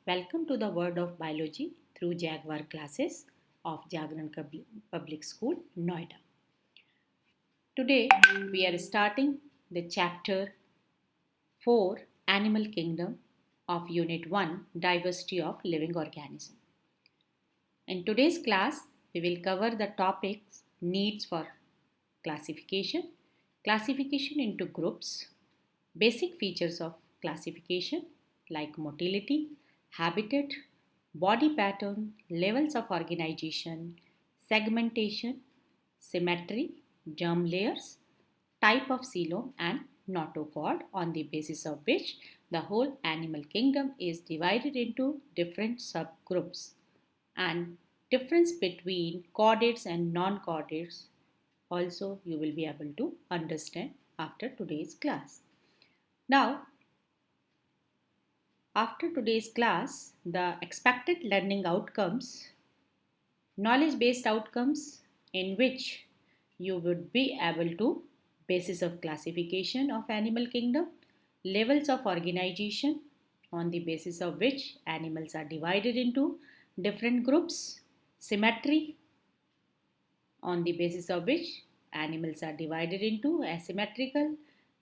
Welcome to the World of Biology through Jaguar classes of Jagran Public School, Noida. Today we are starting the chapter 4 Animal Kingdom of Unit 1 Diversity of Living Organism. In today's class, we will cover the topics needs for classification, classification into groups, basic features of classification like motility, habitat, body pattern, levels of organization, segmentation, symmetry, germ layers, type of coelom and notochord on the basis of which the whole animal kingdom is divided into different subgroups and difference between chordates and non-chordates also you will be able to understand after today's class. Now, after today's class, the expected learning outcomes, knowledge based outcomes in which you would be able to basis of classification of animal kingdom, levels of organization on the basis of which animals are divided into different groups, symmetry on the basis of which animals are divided into asymmetrical,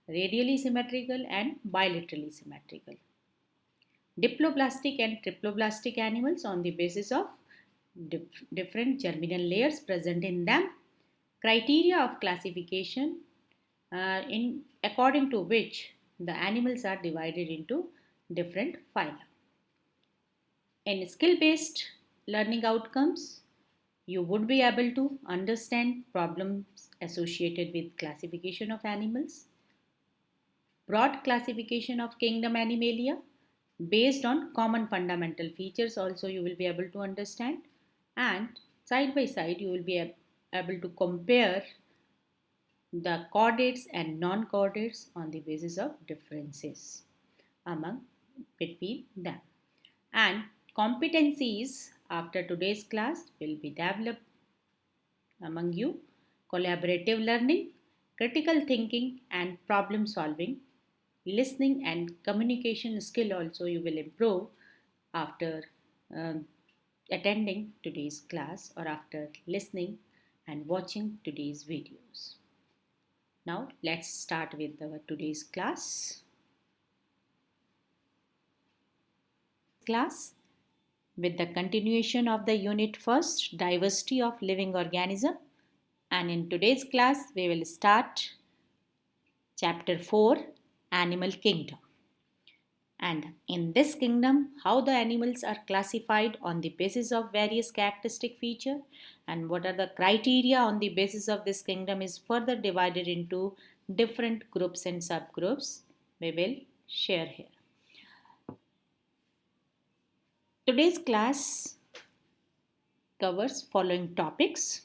radially symmetrical and bilaterally symmetrical. Diploblastic and triploblastic animals on the basis of different germinal layers present in them. Criteria of classification in according to which the animals are divided into different phyla. In skill-based learning outcomes, you would be able to understand problems associated with classification of animals, broad classification of kingdom Animalia based on common fundamental features also you will be able to understand, and side by side you will be able to compare the chordates and non-chordates on the basis of differences among between them. And competencies after today's class will be developed among you: collaborative learning, critical thinking and problem solving, listening and communication skill also you will improve after um, attending today's class or after listening and watching today's videos. Now let's start with today's class with the continuation of the unit first, diversity of living organism, and in today's class we will start chapter 4 animal kingdom. And in this kingdom, how the animals are classified on the basis of various characteristic feature and what are the criteria on the basis of this kingdom is further divided into different groups and subgroups we will share here. Today's class covers following topics,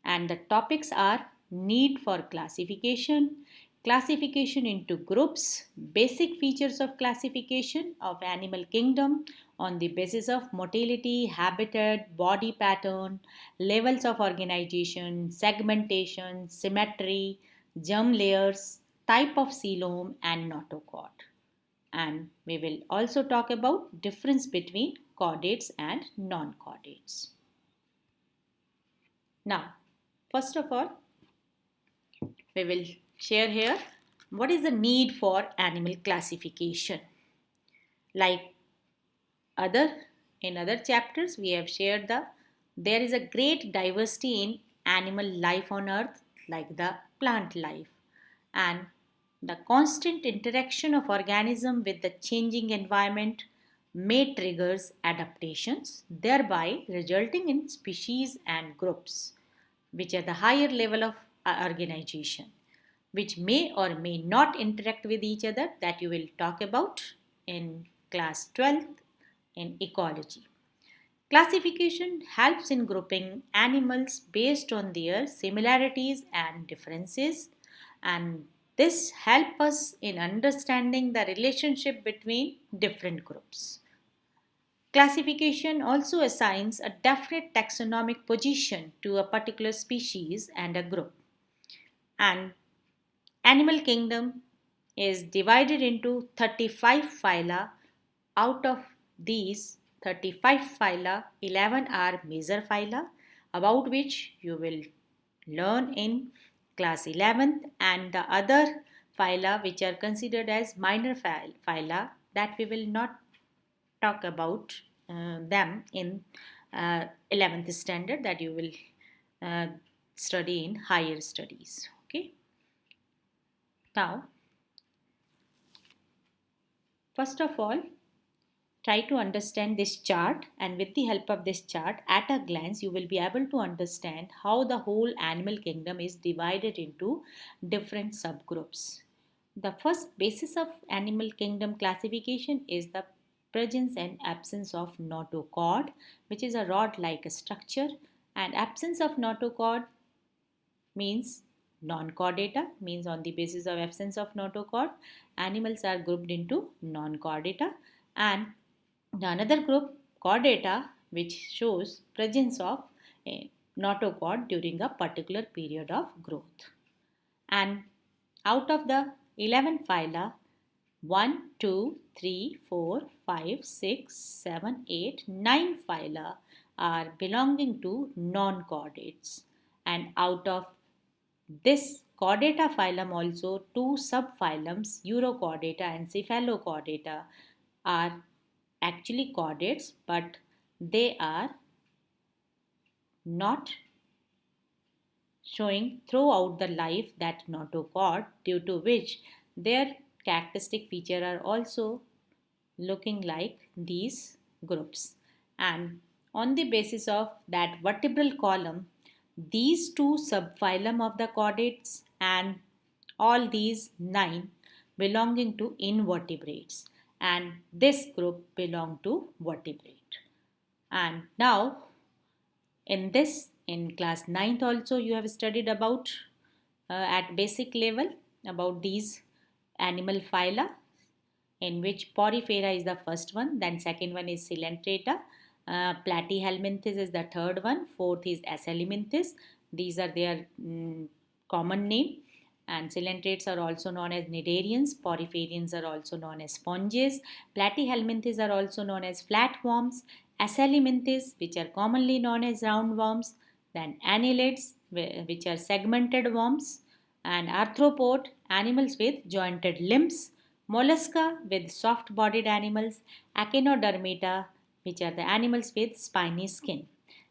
and the topics are need for classification, classification into groups, basic features of classification of animal kingdom on the basis of motility, habitat, body pattern, levels of organization, segmentation, symmetry, germ layers, type of coelom and notochord. And we will also talk about difference between chordates and non-chordates. Now, first of all, we will share here what is the need for animal classification. Like other in other chapters, we have shared there is a great diversity in animal life on earth, like the plant life, and the constant interaction of organism with the changing environment may triggers adaptations, thereby resulting in species and groups which are the higher level of organization, which may or may not interact with each other, that you will talk about in class 12th in ecology. Classification helps in grouping animals based on their similarities and differences, and this helps us in understanding the relationship between different groups. Classification also assigns a definite taxonomic position to a particular species and a group. And animal kingdom is divided into 35 phyla, out of these 35 phyla, 11 are major phyla, about which you will learn in class 11th, and the other phyla which are considered as minor phyla, that we will not talk about them in 11th standard, that you will uh, study in higher studies. Okay, now first of all, try to understand this chart, and with the help of this chart, at a glance, you will be able to understand how the whole animal kingdom is divided into different subgroups. The first basis of animal kingdom classification is the presence and absence of notochord, which is a rod like structure, and absence of notochord means non-chordata, means on the basis of absence of notochord, animals are grouped into non-chordata, and the another group, chordata, which shows presence of a notochord during a particular period of growth. And out of the 11 phyla, 1, 2, 3, 4, 5, 6, 7, 8, 9 phyla are belonging to non-chordates. And out of this chordata phylum also, two subphylums, Urochordata and Cephalochordata, are actually chordates, but they are not showing throughout the life that notochord, due to which their characteristic feature are also looking like these groups. And on the basis of that vertebral column, these two subphylum of the chordates and all these 9 belonging to invertebrates, and this group belong to vertebrate. And now in this, in class ninth also, you have studied about at basic level about these animal phyla, in which Porifera is the first one, then second one is Coelenterata, Platyhelminthes is the third one, fourth is Acelominthes. These are their common name. And coelenterates are also known as cnidarians, poriferians are also known as sponges, platyhelminthes are also known as flatworms, Acelominthes, which are commonly known as roundworms, then annelids, which are segmented worms, and arthropod, animals with jointed limbs, mollusca with soft bodied animals, echinodermata, which are the animals with spiny skin,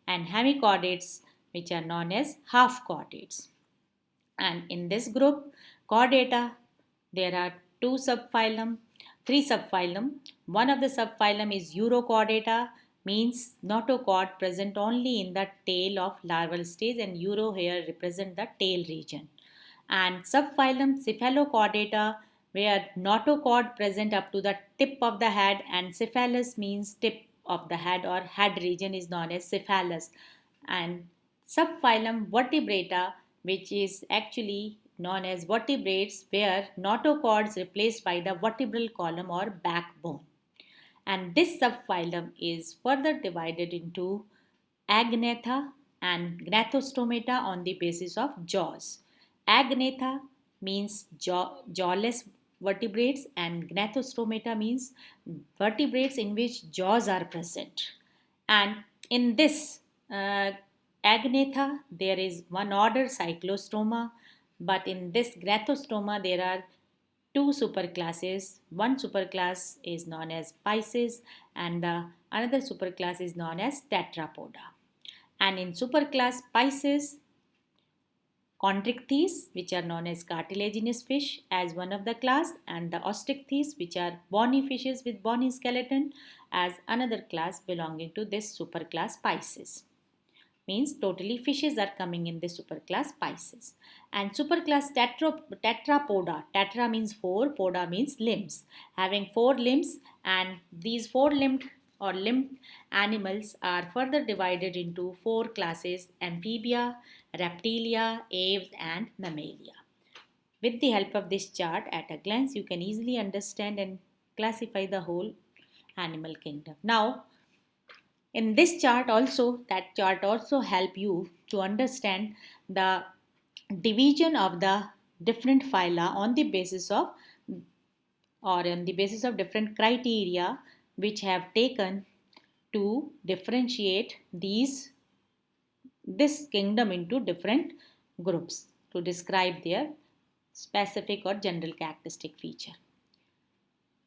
and hemichordates, which are known as half chordates. And in this group, chordata, there are two subphylum, three subphylum. One of the subphylum is Urochordata, means notochord present only in the tail of larval stage, and Euro here represent the tail region. And subphylum Cephalochordata, where notochord present up to the tip of the head, and cephalus means tip of the head or head region is known as cephalus. And subphylum Vertebrata, which is actually known as vertebrates, where notochords replaced by the vertebral column or backbone. And this subphylum is further divided into Agnatha and Gnathostomata on the basis of jaws. Agnatha means jawless vertebrates, and Gnathostomata means vertebrates in which jaws are present. And in this Agnatha, there is one order Cyclostoma, but in this Gnathostoma, there are two superclasses. One superclass is known as Pisces, and the another superclass is known as Tetrapoda. And in superclass Pisces, chondrichthyes, which are known as cartilaginous fish, as one of the class, and the osteichthyes, which are bony fishes with bony skeleton, as another class belonging to this superclass Pisces. Means totally fishes are coming in this superclass Pisces. And superclass Tetrapoda, tetra means four, poda means limbs, having four limbs, and these four limbed or limbed animals are further divided into four classes: amphibia, reptilia, aves, and mammalia. With the help of this chart, at a glance, you can easily understand and classify the whole animal kingdom. Now, in this chart also, that chart also help you to understand the division of the different phyla on the basis of, or on the basis of different criteria which have taken to differentiate this kingdom into different groups to describe their specific or general characteristic feature.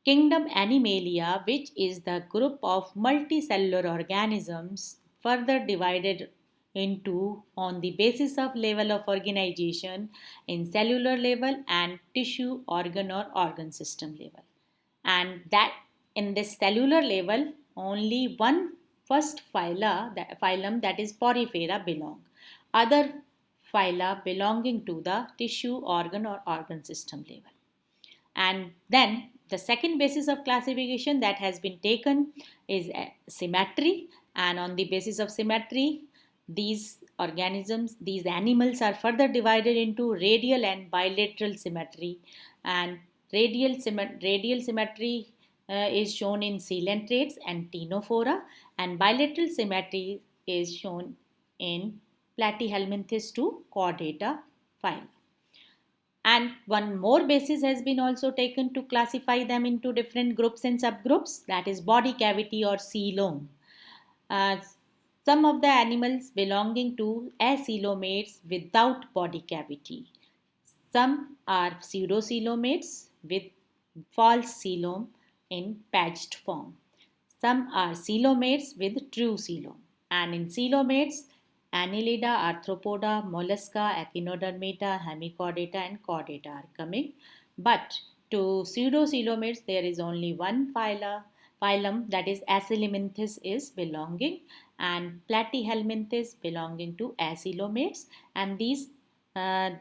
Kingdom Animalia, which is the group of multicellular organisms further divided into on the basis of level of organization in cellular level and tissue organ or organ system level. And that in this cellular level only one first phylum, that is Porifera, belong. Other phyla belonging to the tissue organ or organ system level. And then the second basis of classification that has been taken is symmetry. And on the basis of symmetry, these organisms, these animals are further divided into radial and bilateral symmetry. And radial symmetry is shown in coelentrates and ctenophora, and bilateral symmetry is shown in Platyhelminthes to chordata phyla. And one more basis has been also taken to classify them into different groups and subgroups, that is body cavity or coelom. Uh, some of the animals belonging to acoelomates without body cavity. Some are pseudocoelomates with false coelom in patched form. Some are coelomates with true coelom. And in coelomates, Annelida, Arthropoda, Mollusca, Echinodermata, Hemichordata, and Chordata are coming. But to pseudocoelomates, there is only one phylum, that is Acelominthes is belonging, and Platyhelminthes belonging to acoelomates. And these uh,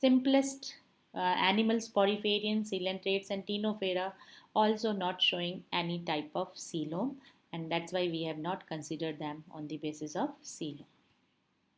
simplest animals, poriferians, coelentrates, and ctenophora, also not showing any type of coelom, and that's why we have not considered them on the basis of coelom.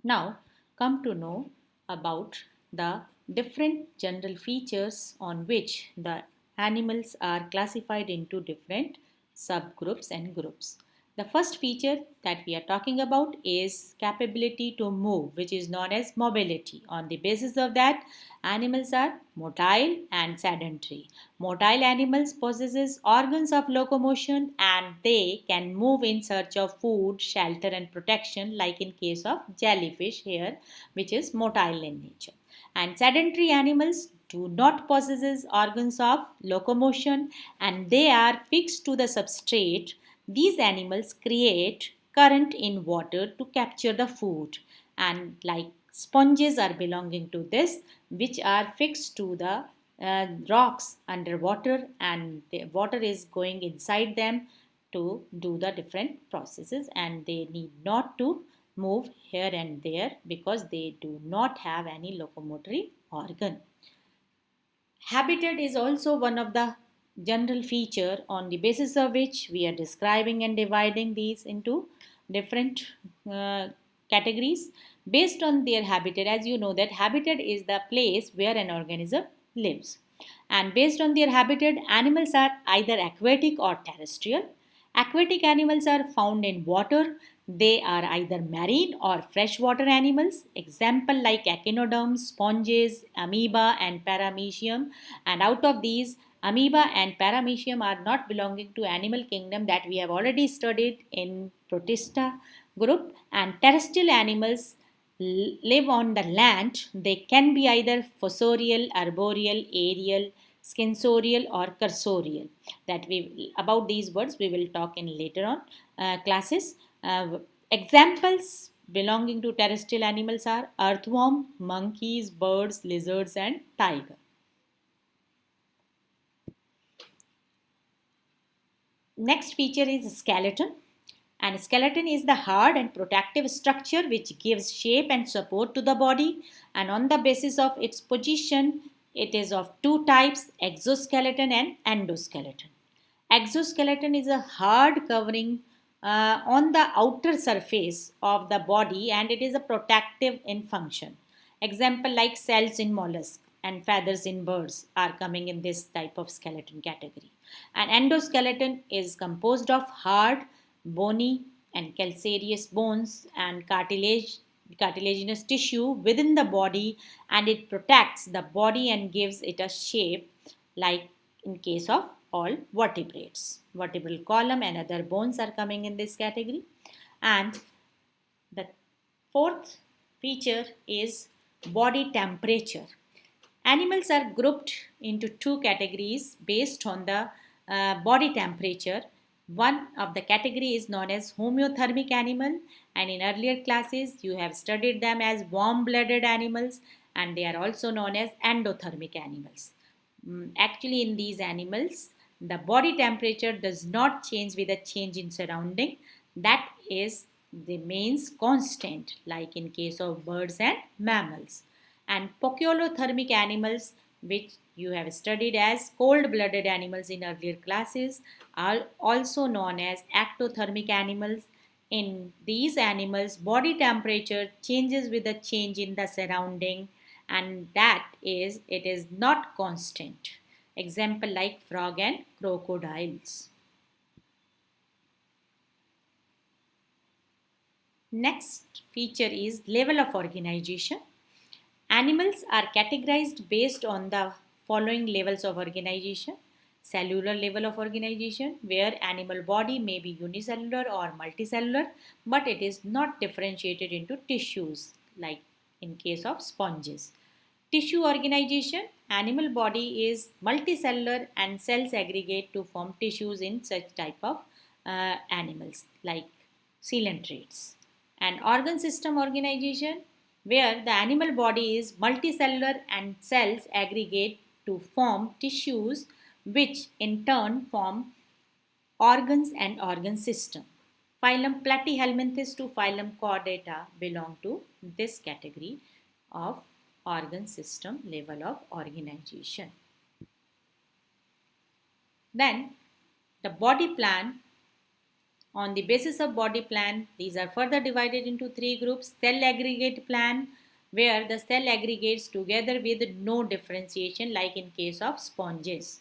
Now, come to know about the different general features on which the animals are classified into different subgroups and groups. The first feature that we are talking about is capability to move, which is known as mobility. On the basis of that, animals are motile and sedentary. Motile animals possesses organs of locomotion and they can move in search of food, shelter and protection, like in case of jellyfish here, which is motile in nature. And sedentary animals do not possess organs of locomotion and they are fixed to the substrate. These animals create current in water to capture the food, and like sponges are belonging to this, which are fixed to the rocks underwater, and the water is going inside them to do the different processes, and they need not to move here and there because they do not have any locomotory organ. Habitat is also one of the general feature on the basis of which we are describing and dividing these into different uh, categories based on their habitat. As you know that habitat is the place where an organism lives, and based on their habitat, animals are either aquatic or terrestrial. Aquatic animals are found in water. They are either marine or freshwater animals. Example like echinoderms, sponges, amoeba, and paramecium. And out of these, amoeba and paramecium are not belonging to animal kingdom that we have already studied in Protista group. And terrestrial animals live on the land. They can be either fossorial, arboreal, aerial, scansorial or cursorial. That we about these words we will talk in later on classes. Examples belonging to terrestrial animals are earthworm, monkeys, birds, lizards, and tiger. Next feature is skeleton. And skeleton is the hard and protective structure which gives shape and support to the body. And on the basis of its position, it is of two types, exoskeleton and endoskeleton. Exoskeleton is a hard covering on the outer surface of the body and it is a protective in function. Example like cells in mollusks and feathers in birds are coming in this type of skeleton category. An endoskeleton is composed of hard, bony, and calcareous bones and cartilaginous tissue within the body, and it protects the body and gives it a shape like in case of all vertebrates. Vertebral column and other bones are coming in this category. And the fourth feature is body temperature. Animals are grouped into two categories based on the body temperature. One of the category is known as homeothermic animal, and in earlier classes you have studied them as warm-blooded animals, and they are also known as endothermic animals. Actually, in these animals, the body temperature does not change with a change in surrounding. That is remains constant, like in case of birds and mammals. And poikilothermic animals, which you have studied as cold-blooded animals in earlier classes, are also known as ectothermic animals. In these animals, body temperature changes with a change in the surrounding, and that is it is not constant. Example like frog and crocodiles. Next feature is level of organization. Animals are categorized based on the following levels of organization. Cellular level of organization, where animal body may be unicellular or multicellular, but it is not differentiated into tissues, like in case of sponges. Tissue organization, animal body is multicellular and cells aggregate to form tissues in such type of animals like coelentrates. And organ system organization, where the animal body is multicellular and cells aggregate to form tissues which in turn form organs and organ system. Phylum Platyhelminthes to phylum Chordata belong to this category of organ system level of organization. Then the body plan. On the basis of body plan, these are further divided into three groups. Cell aggregate plan, where the cell aggregates together with no differentiation, like in case of sponges.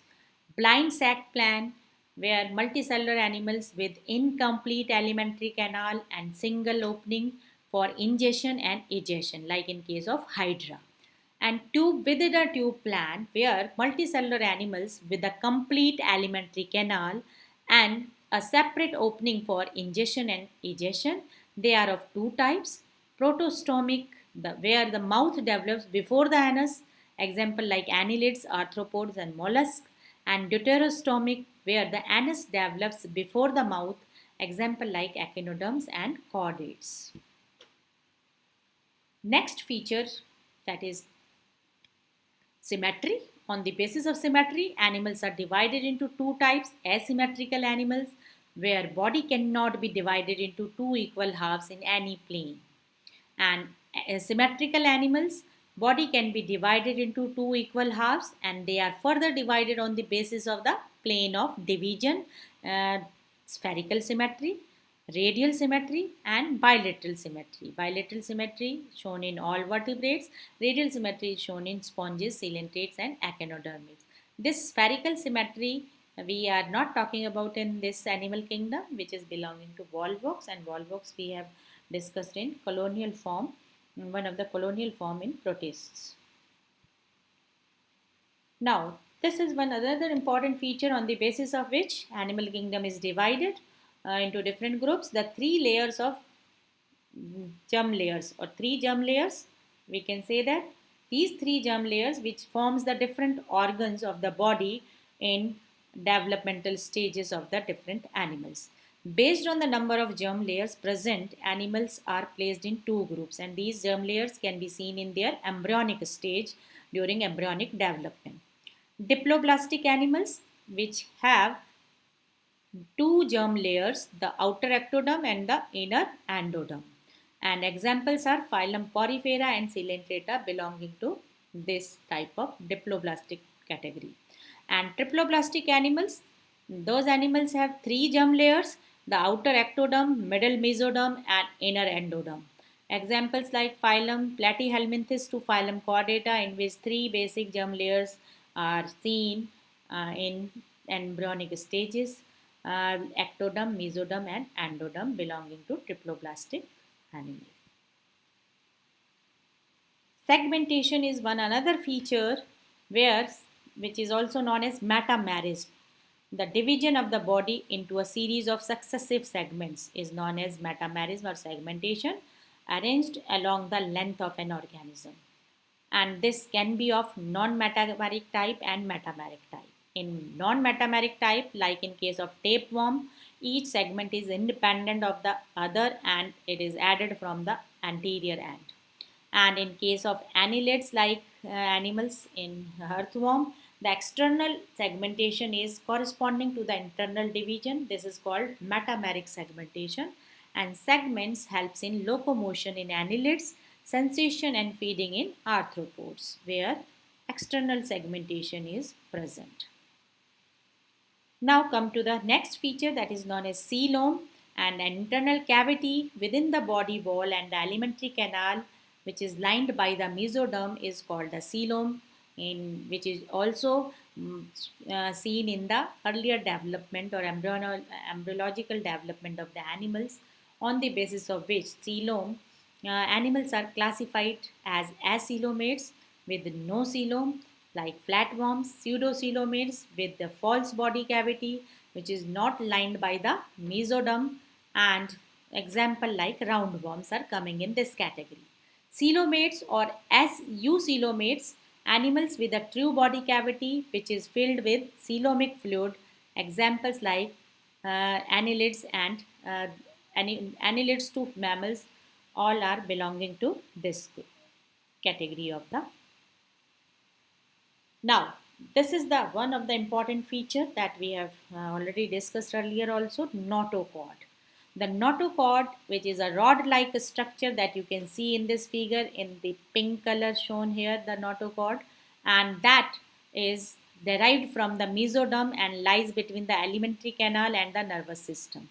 Blind sac plan, where multicellular animals with incomplete alimentary canal and single opening for ingestion and egestion, like in case of hydra. And tube within a tube plan, where multicellular animals with a complete alimentary canal and a separate opening for ingestion and egestion. They are of two types. Protostomic, where the mouth develops before the anus, example like annelids, arthropods, and mollusks, and deuterostomic, where the anus develops before the mouth, example like echinoderms and chordates. Next feature, that is symmetry. On the basis of symmetry, animals are divided into two types. Asymmetrical animals, where body cannot be divided into two equal halves in any plane. And symmetrical animals, body can be divided into two equal halves, and they are further divided on the basis of the plane of division, uh, spherical symmetry, radial symmetry, and bilateral symmetry. Bilateral symmetry shown in all vertebrates, radial symmetry is shown in sponges, coelentrates, and echinodermids. This spherical symmetry we are not talking about in this animal kingdom, which is belonging to volvox, and volvox we have discussed in colonial form, one of the colonial form in protists. Now, this is one other important feature on the basis of which animal kingdom is divided into different groups. The three layers of germ layers or three germ layers, we can say that these three germ layers which forms the different organs of the body in developmental stages of the different animals. Based on the number of germ layers present, animals are placed in two groups, and these germ layers can be seen in their embryonic stage during embryonic development. Diploblastic animals, which have two germ layers, the outer ectoderm and the inner endoderm. And examples are phylum Porifera and Coelentrata belonging to this type of diploblastic category. And triploblastic animals, those animals have three germ layers, the outer ectoderm, middle mesoderm, and inner endoderm. Examples like phylum Platyhelminthes to phylum Chordata, in which three basic germ layers are seen in embryonic stages, ectoderm, mesoderm, and endoderm belonging to triploblastic animal. Segmentation is one another feature where which is also known as metamerism. The division of the body into a series of successive segments is known as metamerism or segmentation, arranged along the length of an organism. And this can be of non-metameric type and metameric type. In non-metameric type, like in case of tapeworm, each segment is independent of the other and it is added from the anterior end. And in case of annelids like animals in earthworm, the external segmentation is corresponding to the internal division. This is called metameric segmentation. And segments helps in locomotion in annelids, sensation and feeding in arthropods, where external segmentation is present. Now come to the next feature, that is known as coelom, and an internal cavity within the body wall and the alimentary canal, which is lined by the mesoderm, is called the coelom, in which is also seen in the earlier development or embryological development of the animals, on the basis of which coelom animals are classified as acoelomates with no coelom, like flatworms, pseudocoelomates with the false body cavity, which is not lined by the mesoderm, and example like roundworms are coming in this category. Coelomates or eucoelomates, animals with a true body cavity which is filled with coelomic fluid, examples like annelids and annelids to mammals, all are belonging to this category of the. Now, this is the one of the important feature that we have already discussed earlier also, notochord. The notochord, which is a rod-like structure that you can see in this figure in the pink color shown here, the notochord, and that is derived from the mesoderm and lies between the alimentary canal and the nervous system.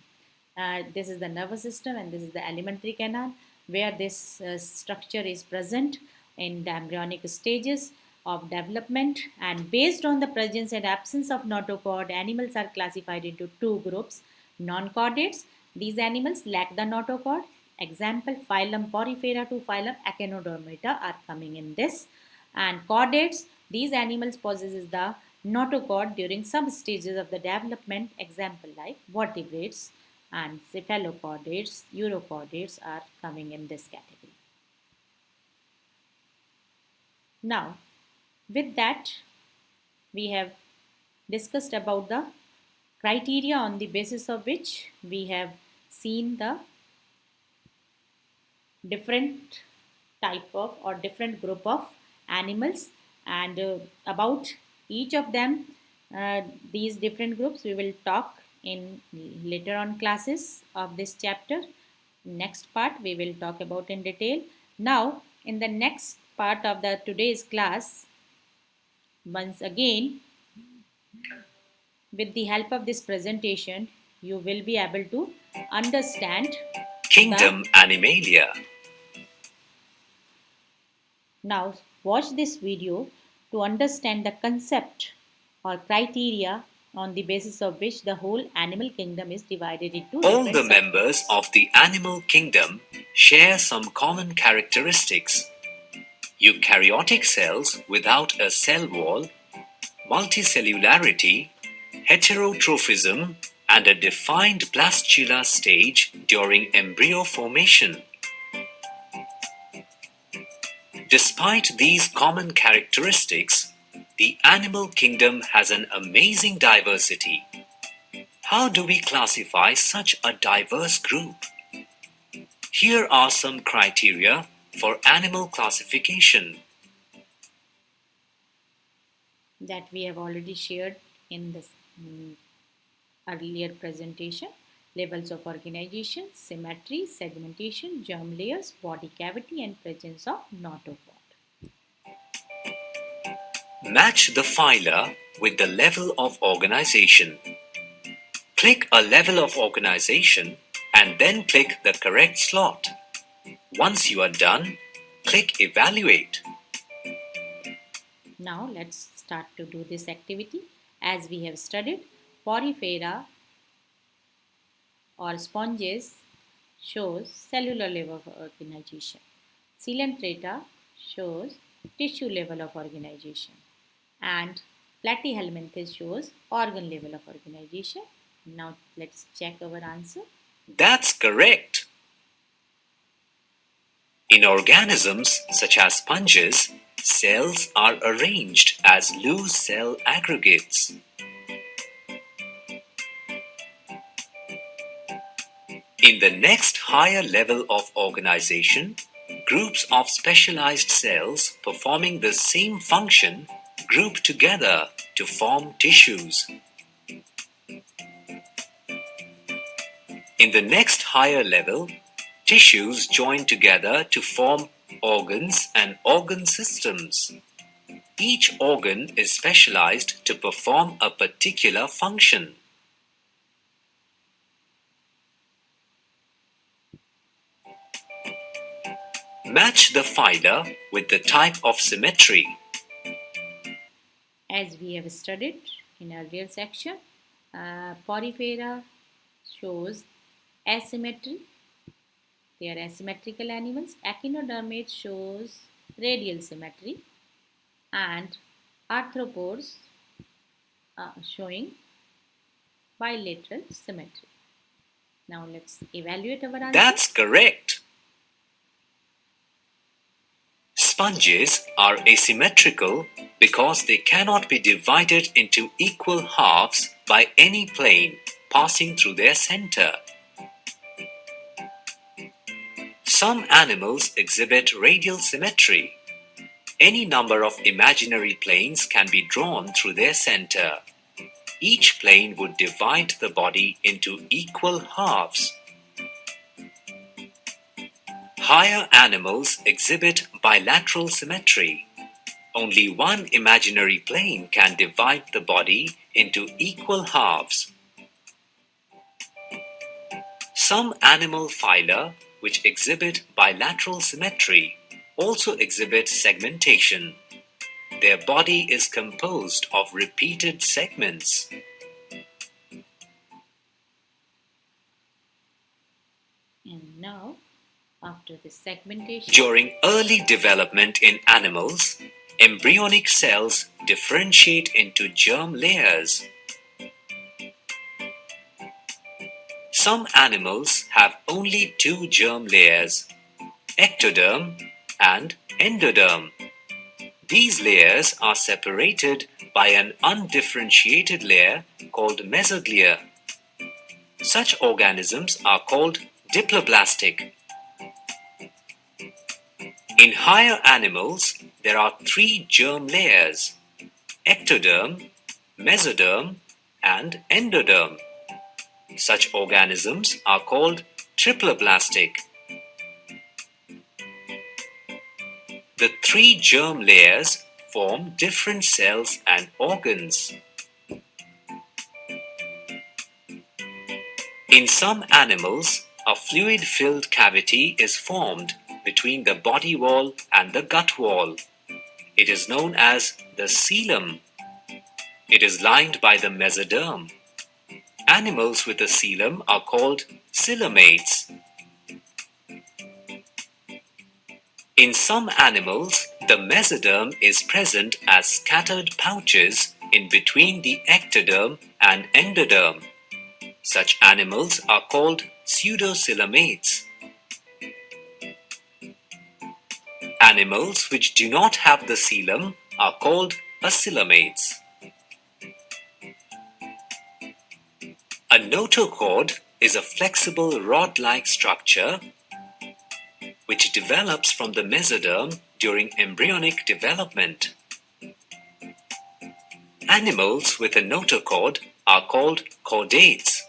This is the nervous system and this is the alimentary canal, where this structure is present in the embryonic stages of development. And based on the presence and absence of notochord, animals are classified into two groups: non-chordates. These animals lack the notochord. Example, phylum Porifera to phylum Echinodermata are coming in this. And chordates, these animals possesses the notochord during some stages of the development. Example like vertebrates and cephalochordates, urochordates are coming in this category. Now, with that, we have discussed about the criteria on the basis of which we have seen the different type of or different group of animals, and about each of them, these different groups we will talk in later on classes of this chapter. Next part we will talk about in detail. Now in the next part of the today's class, once again, with the help of this presentation, you will be able to understand Kingdom Animalia. Now watch this video to understand the concept or criteria on the basis of which the whole animal kingdom is divided into All different the members subgroups. of the animal kingdom share some common characteristics. Eukaryotic cells without a cell wall, multicellularity, heterotrophism, and a defined blastula stage during embryo formation. Despite these common characteristics, the animal kingdom has an amazing diversity. How do we classify such a diverse group? Here are some criteria for animal classification. That we have already shared in this earlier presentation: levels of organization, symmetry, segmentation, germ layers, body cavity, and presence of notochord. Match the phyla with the level of organization. Click a level of organization and then click the correct slot. Once you are done, click Evaluate. Now let's start to do this activity. As we have studied, porifera or sponges shows cellular level of organization. Coelenterata shows tissue level of organization. And Platyhelminthes shows organ level of organization. Now let's check our answer. That's correct. In organisms such as sponges, cells are arranged as loose cell aggregates. In the next higher level of organization, groups of specialized cells performing the same function group together to form tissues. In the next higher level, tissues join together to form organs and organ systems. Each organ is specialized to perform a particular function. Match the phyla with the type of symmetry. As we have studied in earlier section, Porifera shows asymmetry. They are asymmetrical animals. Echinodermates shows radial symmetry, and arthropods showing bilateral symmetry. Now let's evaluate our answer. That's correct. Sponges are asymmetrical because they cannot be divided into equal halves by any plane passing through their center. Some animals exhibit radial symmetry. Any number of imaginary planes can be drawn through their center. Each plane would divide the body into equal halves. Higher animals exhibit bilateral symmetry. Only one imaginary plane can divide the body into equal halves. Some animal phyla, which exhibit bilateral symmetry, also exhibit segmentation. Their body is composed of repeated segments. And now, after the segmentation, During early development in animals, embryonic cells differentiate into germ layers. Some animals have only two germ layers, ectoderm and endoderm. These layers are separated by an undifferentiated layer called mesoglia. Such organisms are called diploblastic. In higher animals, there are three germ layers, ectoderm, mesoderm, and endoderm. Such organisms are called triploblastic. The three germ layers form different cells and organs. In some animals, a fluid-filled cavity is formed between the body wall and the gut wall. It is known as the coelom. It is lined by the mesoderm. Animals with a coelom are called coelomates. In some animals, the mesoderm is present as scattered pouches in between the ectoderm and endoderm. Such animals are called pseudocoelomates. Animals which do not have the coelom are called acoelomates. A notochord is a flexible rod-like structure which develops from the mesoderm during embryonic development. Animals with a notochord are called chordates,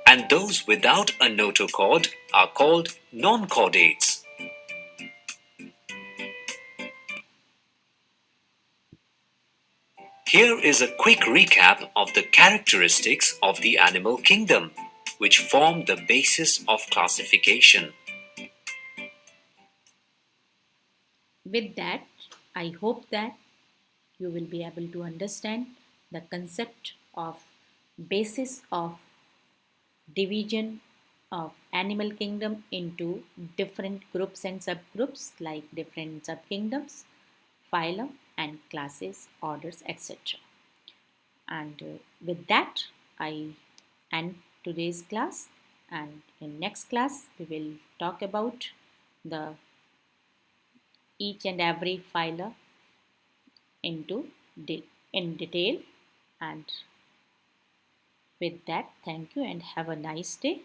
and those without a notochord are called non-chordates. Here is a quick recap of the characteristics of the animal kingdom, which form the basis of classification. with that, I hope that you will be able to understand the concept of basis of division of animal kingdom into different groups and subgroups like different subkingdoms, phylum and classes, orders, etc. And with that, I end today's class. And in next class, we will talk about the each and every phyla into in detail. And with that, thank you and have a nice day.